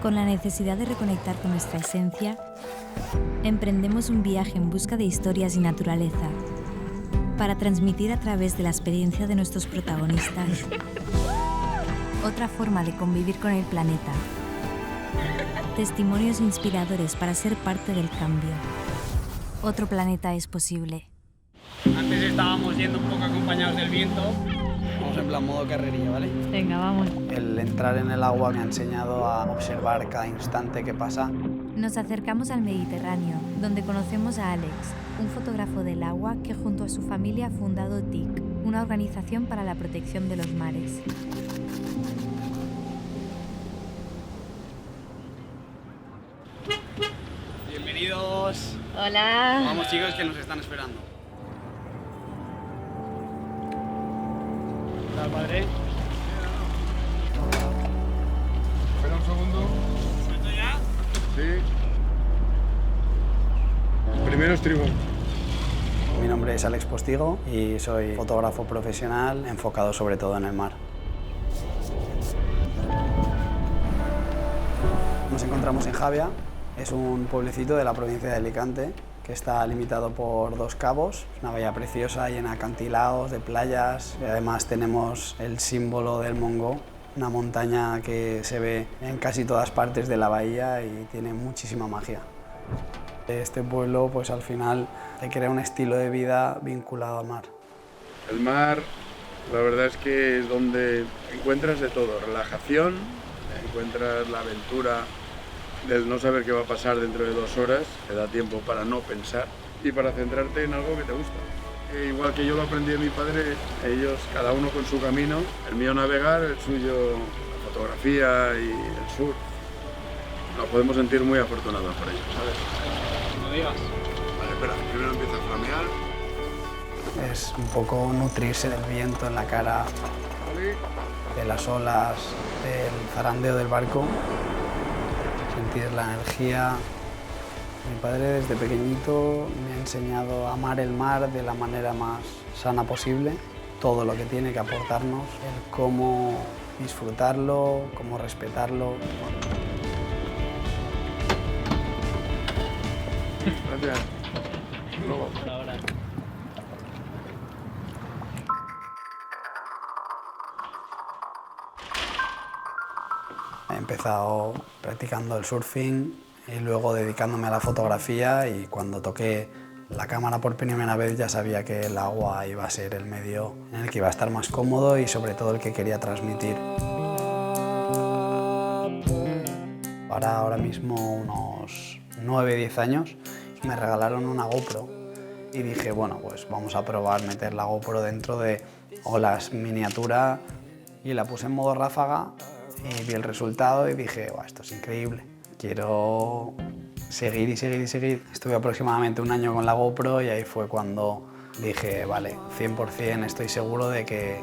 Con la necesidad de reconectar con nuestra esencia, emprendemos un viaje en busca de historias y naturaleza para transmitir a través de la experiencia de nuestros protagonistas otra forma de convivir con el planeta. Testimonios inspiradores para ser parte del cambio. Otro planeta es posible. Antes estábamos yendo un poco acompañados del viento. Vamos en plan modo carrerilla, ¿vale? Venga, vamos. El entrar en el agua me ha enseñado a observar cada instante que pasa. Nos acercamos al Mediterráneo, donde conocemos a Alex, un fotógrafo del agua que junto a su familia ha fundado TIC, una organización para la protección de los mares. Bienvenidos. Hola. Vamos, chicos, que nos están esperando. ¿Qué tal, padre? Espera un segundo. ¿Suelto ya? Sí. Primero estribo. Mi nombre es Alex Postigo y soy fotógrafo profesional enfocado sobre todo en el mar. Nos encontramos en Javia, es un pueblecito de la provincia de Alicante que está limitado por 2 cabos, es una bahía preciosa llena de acantilados, de playas y además tenemos el símbolo del Montgó, una montaña que se ve en casi todas partes de la bahía y tiene muchísima magia. Este pueblo pues al final te crea un estilo de vida vinculado al mar. El mar, la verdad es que es donde encuentras de todo, relajación, encuentras la aventura del no saber qué va a pasar dentro de 2 horas, te da tiempo para no pensar y para centrarte en algo que te gusta. Igual que yo lo aprendí de mi padre, ellos cada uno con su camino, el mío navegar, el suyo la fotografía y el surf. Nos podemos sentir muy afortunados por ello, ¿sabes? No digas. Vale, espera, primero empieza a flamear. Es un poco nutrirse del viento en la cara, de las olas, del zarandeo del barco, sentir la energía. Mi padre desde pequeñito me ha enseñado a amar el mar de la manera más sana posible, todo lo que tiene que aportarnos, el cómo disfrutarlo, cómo respetarlo. Gracias. Luego. Ahora. He empezado practicando el surfing y luego dedicándome a la fotografía y cuando toqué la cámara por primera vez ya sabía que el agua iba a ser el medio en el que iba a estar más cómodo y sobre todo el que quería transmitir. Ahora mismo unos 9-10 años me regalaron una GoPro y dije, bueno, pues vamos a probar meter la GoPro dentro de olas miniatura y la puse en modo ráfaga y vi el resultado y dije, esto es increíble, quiero seguir y seguir y seguir. Estuve aproximadamente 1 año con la GoPro y ahí fue cuando dije, vale, 100% estoy seguro de que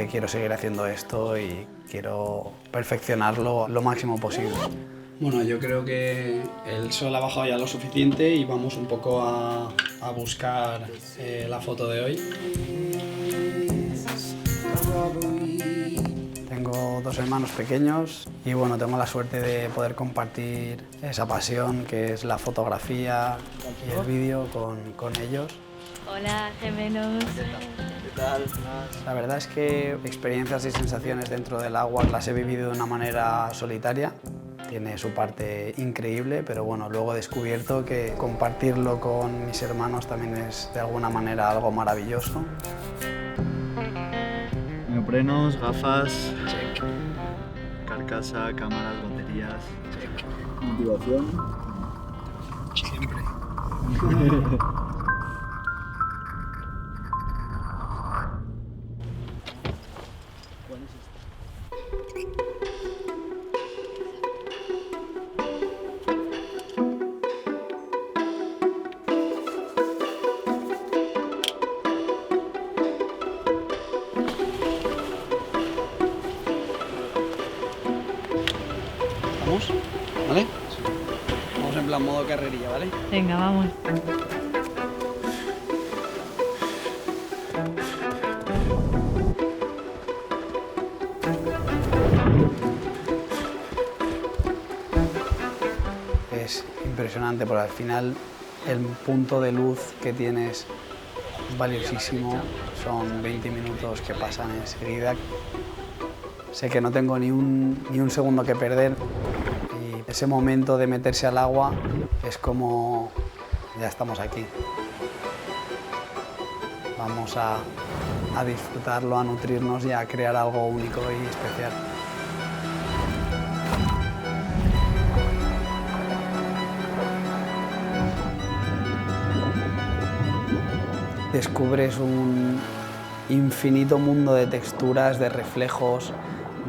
quiero seguir haciendo esto y quiero perfeccionarlo lo máximo posible. Bueno, yo creo que el sol ha bajado ya lo suficiente y vamos un poco a buscar la foto de hoy. Tengo 2 hermanos pequeños y bueno, tengo la suerte de poder compartir esa pasión que es la fotografía y el vídeo con ellos. Hola, gemelos. ¿Qué tal? La verdad es que experiencias y sensaciones dentro del agua las he vivido de una manera solitaria. Tiene su parte increíble, pero bueno, luego he descubierto que compartirlo con mis hermanos también es de alguna manera algo maravilloso. Neoprenos, gafas, check. Carcasa, cámaras, baterías, check. Motivación, Siempre. ¿Vamos? ¿Vale? Vamos en plan modo carrerilla, ¿vale? Venga, vamos. impresionante, porque al final el punto de luz que tienes es valiosísimo, son 20 minutos que pasan enseguida. Sé que no tengo ni un segundo que perder y ese momento de meterse al agua es como ya estamos aquí. Vamos a disfrutarlo, a nutrirnos y a crear algo único y especial. Descubres un infinito mundo de texturas, de reflejos,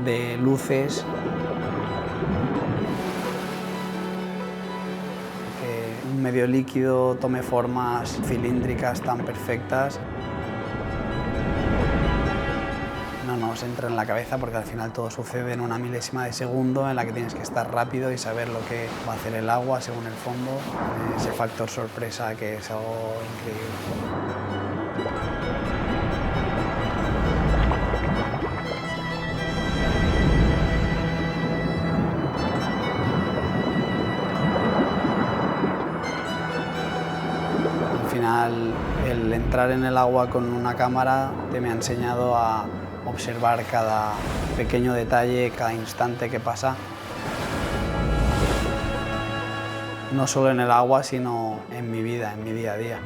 de luces. Que un medio líquido tome formas cilíndricas tan perfectas. No nos entra en la cabeza porque al final todo sucede en una milésima de segundo en la que tienes que estar rápido y saber lo que va a hacer el agua según el fondo. Ese factor sorpresa que es algo increíble. Al final, el entrar en el agua con una cámara me ha enseñado a observar cada pequeño detalle, cada instante que pasa. No solo en el agua, sino en mi vida, en mi día a día.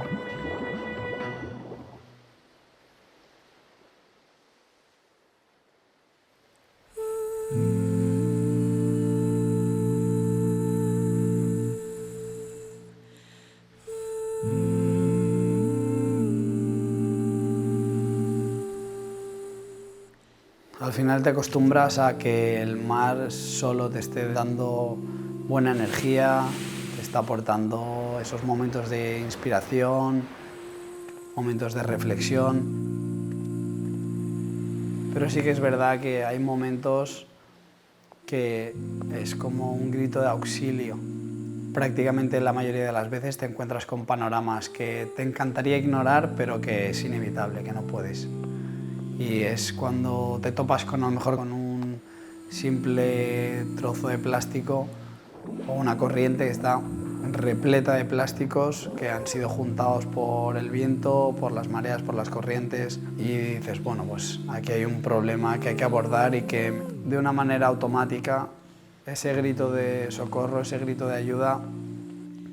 Al final te acostumbras a que el mar solo te esté dando buena energía, te está aportando esos momentos de inspiración, momentos de reflexión. Pero sí que es verdad que hay momentos que es como un grito de auxilio. Prácticamente la mayoría de las veces te encuentras con panoramas que te encantaría ignorar, pero que es inevitable, que no puedes. Y es cuando te topas con, a lo mejor con un simple trozo de plástico o una corriente que está repleta de plásticos que han sido juntados por el viento, por las mareas, por las corrientes, y dices, bueno, pues aquí hay un problema que hay que abordar y que de una manera automática ese grito de socorro, ese grito de ayuda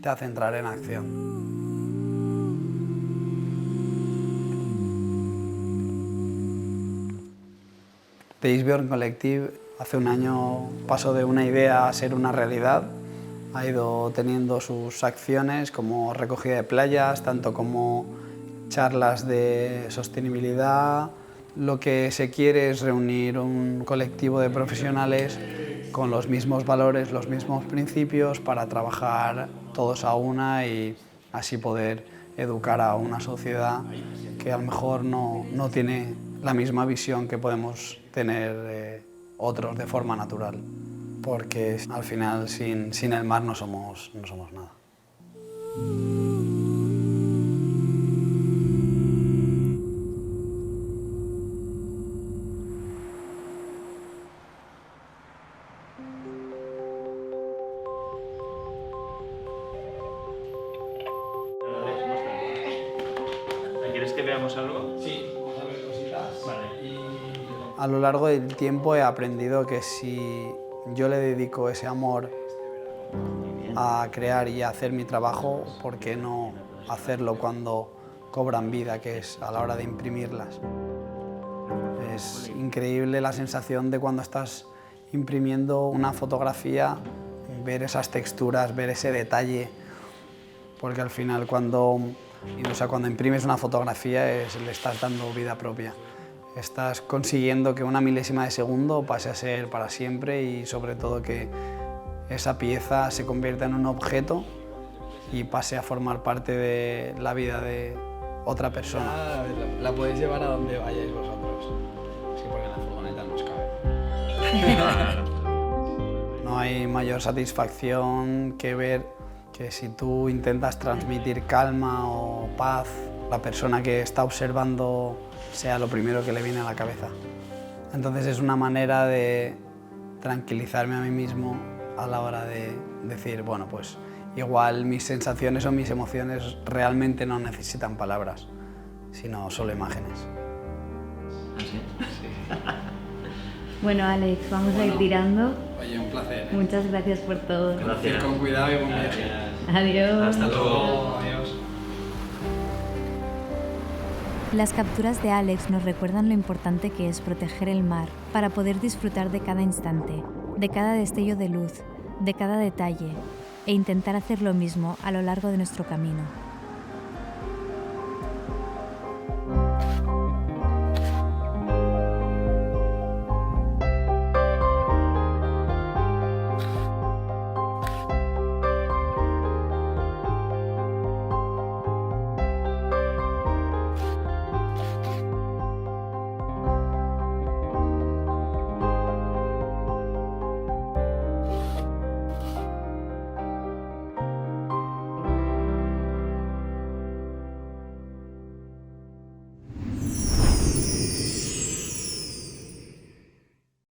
te hace entrar en acción. The Isbjørn Collective hace un año pasó de una idea a ser una realidad. Ha ido teniendo sus acciones como recogida de playas, tanto como charlas de sostenibilidad. Lo que se quiere es reunir un colectivo de profesionales con los mismos valores, los mismos principios para trabajar todos a una y así poder educar a una sociedad que a lo mejor no tiene la misma visión que podemos tener otros de forma natural, porque al final sin el mar no somos nada. ¿Quieres que veamos algo? Sí, vamos a ver cositas. Vale. A lo largo del tiempo he aprendido que si yo le dedico ese amor a crear y a hacer mi trabajo, ¿por qué no hacerlo cuando cobran vida, que es a la hora de imprimirlas? Es increíble la sensación de cuando estás imprimiendo una fotografía, ver esas texturas, ver ese detalle, porque al final cuando imprimes una fotografía le estás dando vida propia. Estás consiguiendo que una milésima de segundo pase a ser para siempre y sobre todo que esa pieza se convierta en un objeto y pase a formar parte de la vida de otra persona. La podéis llevar a donde vayáis vosotros. Sí, porque en la furgoneta no os cabe. No hay mayor satisfacción que ver que si tú intentas transmitir calma o paz, la persona que está observando sea lo primero que le viene a la cabeza. Entonces es una manera de tranquilizarme a mí mismo a la hora de decir, bueno, pues igual mis sensaciones o mis emociones realmente no necesitan palabras, sino solo imágenes. ¿Ah, sí? Bueno, Alex, vamos a ir tirando. Oye, un placer. Muchas gracias por todo. Gracias. Con cuidado y buen viaje. Adiós. Hasta luego. Adiós. Las capturas de Alex nos recuerdan lo importante que es proteger el mar para poder disfrutar de cada instante, de cada destello de luz, de cada detalle, e intentar hacer lo mismo a lo largo de nuestro camino.